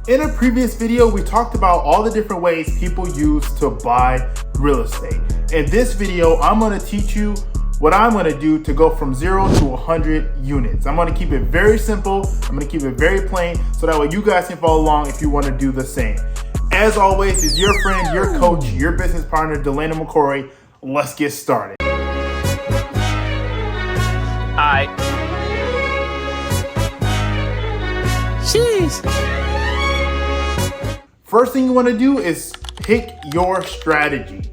In a previous video, we talked about all the different ways people use to buy real estate. In this video, I'm gonna teach you what I'm gonna do to go from 0 to 100 units. I'm gonna keep it very simple. I'm gonna keep it very plain so that way you guys can follow along if you wanna do the same. As always, it's your friend, your coach, your business partner, Delano Mccrory. Let's get started. Alright. Jeez. First thing you want to do is pick your strategy.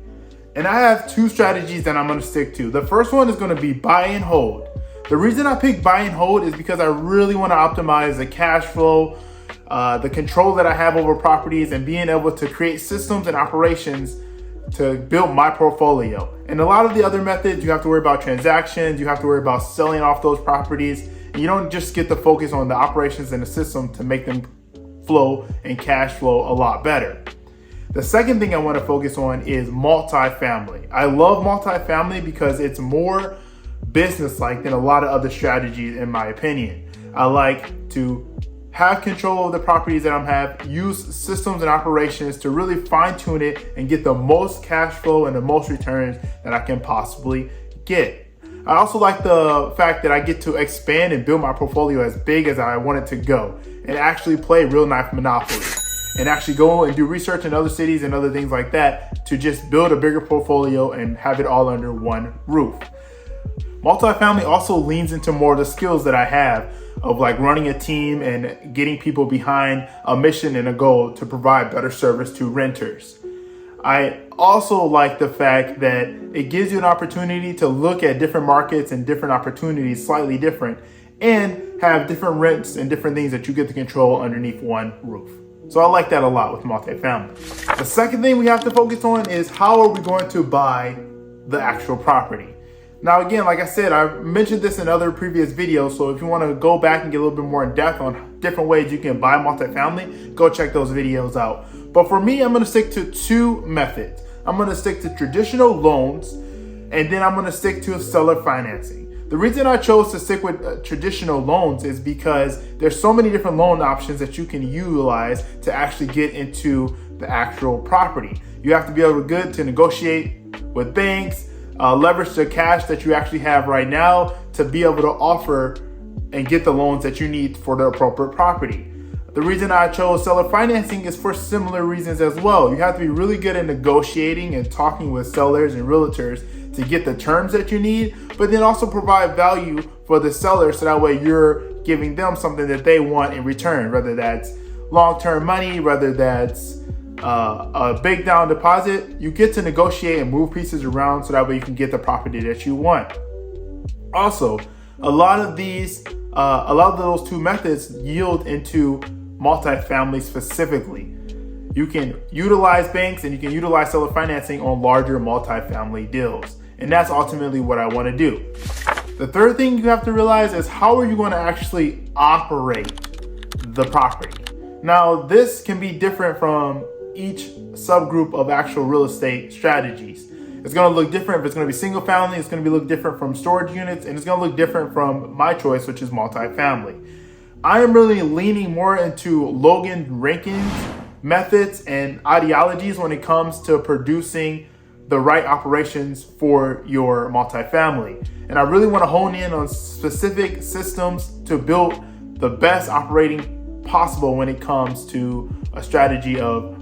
And I have two strategies that I'm going to stick to. The first one is going to be buy and hold. The reason I pick buy and hold is because I really want to optimize the cash flow, the control that I have over properties, and being able to create systems and operations to build my portfolio. And a lot of the other methods, you have to worry about transactions, you have to worry about selling off those properties, and you don't just get to focus on the operations and the system to make them flow and cash flow a lot better. The second thing I want to focus on is multifamily. I love multifamily because it's more business-like than a lot of other strategies in my opinion. I like to have control of the properties that I have, use systems and operations to really fine tune it and get the most cash flow and the most returns that I can possibly get. I also like the fact that I get to expand and build my portfolio as big as I want it to go and actually play real life Monopoly and actually go and do research in other cities and other things like that to just build a bigger portfolio and have it all under one roof. Multifamily also leans into more of the skills that I have of like running a team and getting people behind a mission and a goal to provide better service to renters. I also like the fact that it gives you an opportunity to look at different markets and different opportunities slightly different and have different rents and different things that you get to control underneath one roof. So I like that a lot with multifamily. The second thing we have to focus on is how are we going to buy the actual property? Now, again, like I said, I've mentioned this in other previous videos, so if you want to go back and get a little bit more in depth on different ways you can buy multifamily, go check those videos out. But for me, I'm going to stick to two methods. I'm going to stick to traditional loans, and then I'm going to stick to seller financing. The reason I chose to stick with traditional loans is because there's so many different loan options that you can utilize to actually get into the actual property. You have to be able to negotiate with banks, leverage the cash that you actually have right now to be able to offer and get the loans that you need for the appropriate property. The reason I chose seller financing is for similar reasons as well. You have to be really good at negotiating and talking with sellers and realtors to get the terms that you need, but then also provide value for the seller so that way you're giving them something that they want in return, whether that's long-term money, whether that's a big down deposit. You get to negotiate and move pieces around so that way you can get the property that you want. Also, a lot of those two methods yield into multifamily specifically. You can utilize banks and you can utilize seller financing on larger multifamily deals. And that's ultimately what I want to do. The third thing you have to realize is how are you going to actually operate the property? Now, this can be different from each subgroup of actual real estate strategies. It's going to look different if it's going to be single family, it's going to look different from storage units, and it's going to look different from my choice, which is multifamily. I am really leaning more into Logan Rankin's methods and ideologies when it comes to producing the right operations for your multifamily. And I really want to hone in on specific systems to build the best operating possible when it comes to a strategy of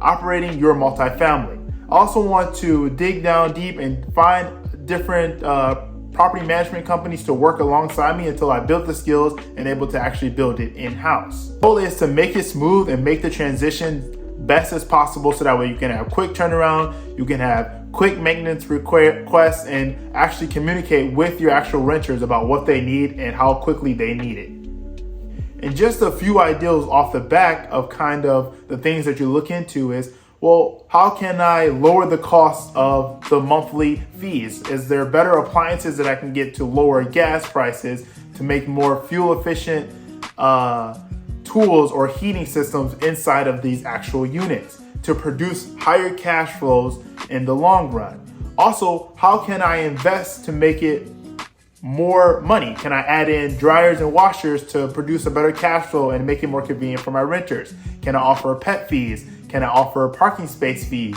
operating your multifamily. I also want to dig down deep and find different property management companies to work alongside me until I build the skills and able to actually build it in-house. The goal is to make it smooth and make the transition best as possible so that way you can have quick turnaround, you can have quick maintenance requests, and actually communicate with your actual renters about what they need and how quickly they need it. And just a few ideas off the back of kind of the things that you look into is, well, how can I lower the cost of the monthly fees? Is there better appliances that I can get to lower gas prices to make more fuel efficient tools or heating systems inside of these actual units to produce higher cash flows in the long run? Also, how can I invest to make it more money? Can I add in dryers and washers to produce a better cash flow and make it more convenient for my renters? Can I offer pet fees? Can I offer parking space fees?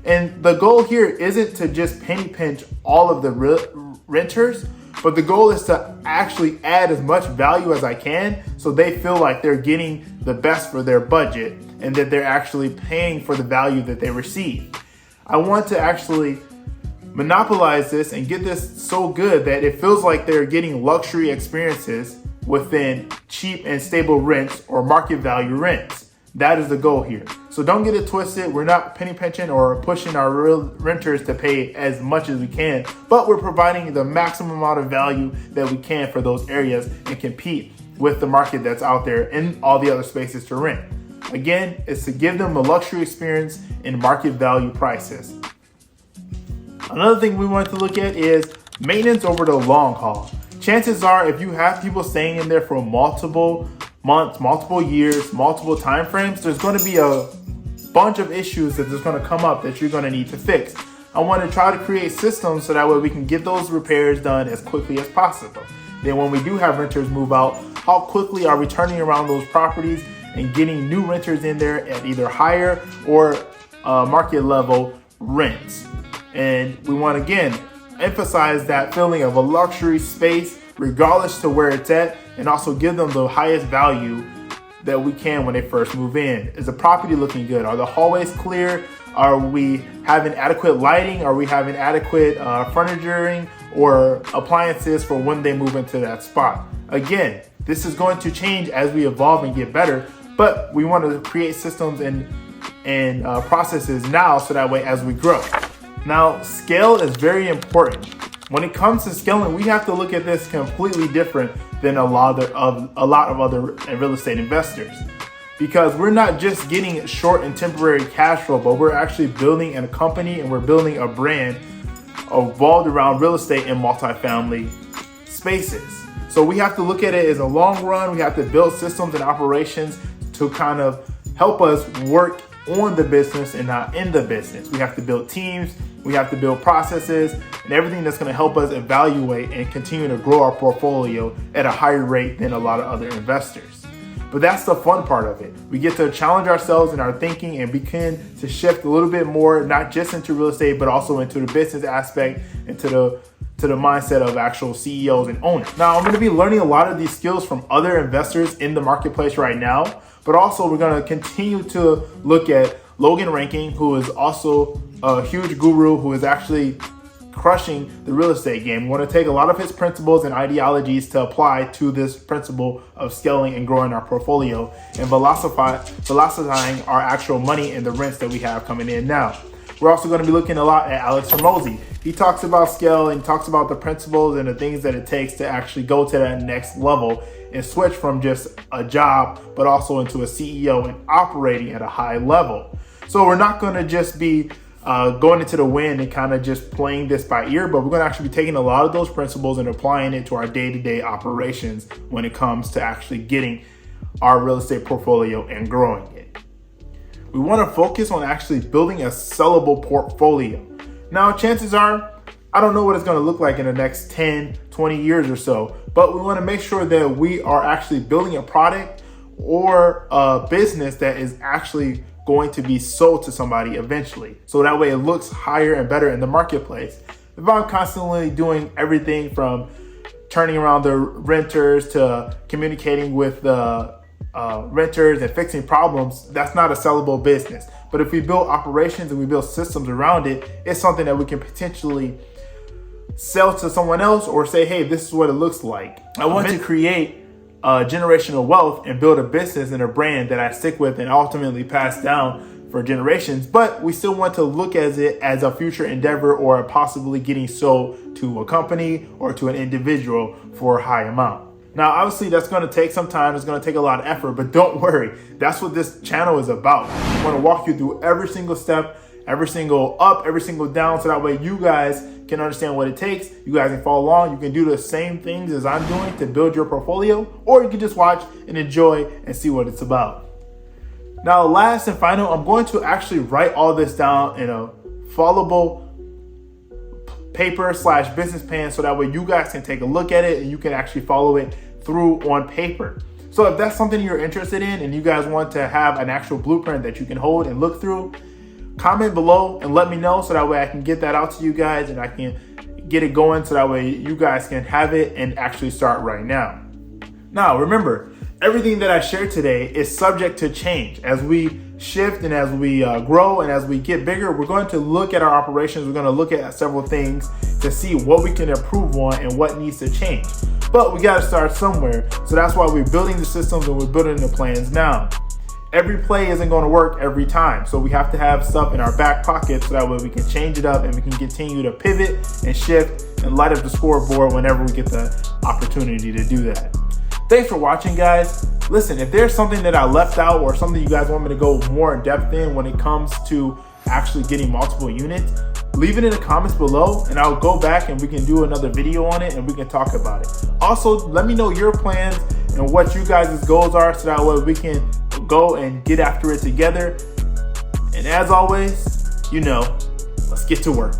And the goal here isn't to just penny pinch all of the renters, but the goal is to actually add as much value as I can so they feel like they're getting the best for their budget and that they're actually paying for the value that they receive. I want to actually monopolize this and get this so good that it feels like they're getting luxury experiences within cheap and stable rents or market value rents. That is the goal here. So don't get it twisted. We're not penny pinching or pushing our real renters to pay as much as we can, but we're providing the maximum amount of value that we can for those areas and compete with the market that's out there and all the other spaces to rent. Again, it's to give them a luxury experience in market value prices. Another thing we want to look at is maintenance over the long haul. Chances are, if you have people staying in there for multiple months, multiple years, multiple time frames, there's going to be a bunch of issues that there's going to come up that you're going to need to fix. I want to try to create systems so that way we can get those repairs done as quickly as possible. Then when we do have renters move out, how quickly are we turning around those properties and getting new renters in there at either higher or market level rents? And we want to again emphasize that feeling of a luxury space regardless to where it's at, and also give them the highest value that we can when they first move in. Is the property looking good? Are the hallways clear? Are we having adequate lighting? Are we having adequate furnituring or appliances for when they move into that spot? Again, this is going to change as we evolve and get better, but we want to create systems and processes now so that way as we grow. Now, scale is very important. When it comes to scaling, we have to look at this completely different than a lot of other real estate investors, because we're not just getting short and temporary cash flow, but we're actually building a company and we're building a brand evolved around real estate and multifamily spaces. So we have to look at it as a long run. We have to build systems and operations to kind of help us work on the business and not in the business. We have to build teams, we have to build processes and everything that's going to help us evaluate and continue to grow our portfolio at a higher rate than a lot of other investors. But that's the fun part of it. We get to challenge ourselves in our thinking and begin to shift a little bit more, not just into real estate, but also into the business aspect, into the mindset of actual CEOs and owners. Now, I'm going to be learning a lot of these skills from other investors in the marketplace right now, but also we're going to continue to look at Logan Ranking, who is also a huge guru who is actually crushing the real estate game. We want to take a lot of his principles and ideologies to apply to this principle of scaling and growing our portfolio and velocifying our actual money and the rents that we have coming in now. We're also going to be looking a lot at Alex Hormozi. He talks about scale and talks about the principles and the things that it takes to actually go to that next level and switch from just a job, but also into a CEO and operating at a high level. So we're not going to just be going into the wind and kind of just playing this by ear, but we're going to actually be taking a lot of those principles and applying it to our day-to-day operations when it comes to actually getting our real estate portfolio and growing it. We want to focus on actually building a sellable portfolio. Now, chances are, I don't know what it's going to look like in the next 10, 20 years or so, but we want to make sure that we are actually building a product or a business that is actually going to be sold to somebody eventually. So that way it looks higher and better in the marketplace. If I'm constantly doing everything from turning around the renters to communicating with the renters and fixing problems, that's not a sellable business. But if we build operations and we build systems around it, it's something that we can potentially sell to someone else or say, hey, this is what it looks like. I want to create generational wealth and build a business and a brand that I stick with and ultimately pass down for generations, but we still want to look at it as a future endeavor or possibly getting sold to a company or to an individual for a high amount. Now, obviously that's going to take some time. It's going to take a lot of effort, but don't worry. That's what this channel is about. I want to walk you through every single step, every single up, every single down, so that way you guys can understand what it takes. You guys can follow along. You can do the same things as I'm doing to build your portfolio, or you can just watch and enjoy and see what it's about. Now, last and final, I'm going to actually write all this down in a followable paper/business plan, so that way you guys can take a look at it and you can actually follow it through on paper. So if that's something you're interested in and you guys want to have an actual blueprint that you can hold and look through, comment below and let me know, so that way I can get that out to you guys and I can get it going, so that way you guys can have it and actually start right now. Now, remember, everything that I shared today is subject to change. As we shift and as we grow and as we get bigger, we're going to look at our operations. We're going to look at several things to see what we can improve on and what needs to change. But we got to start somewhere. So that's why we're building the systems and we're building the plans now. Every play isn't going to work every time. So we have to have stuff in our back pocket, so that way we can change it up and we can continue to pivot and shift and light up the scoreboard whenever we get the opportunity to do that. Thanks for watching, guys. Listen, if there's something that I left out or something you guys want me to go more in depth in when it comes to actually getting multiple units, leave it in the comments below and I'll go back and we can do another video on it and we can talk about it. Also, let me know your plans and what you guys' goals are, so that way we can go and get after it together. And as always, let's get to work.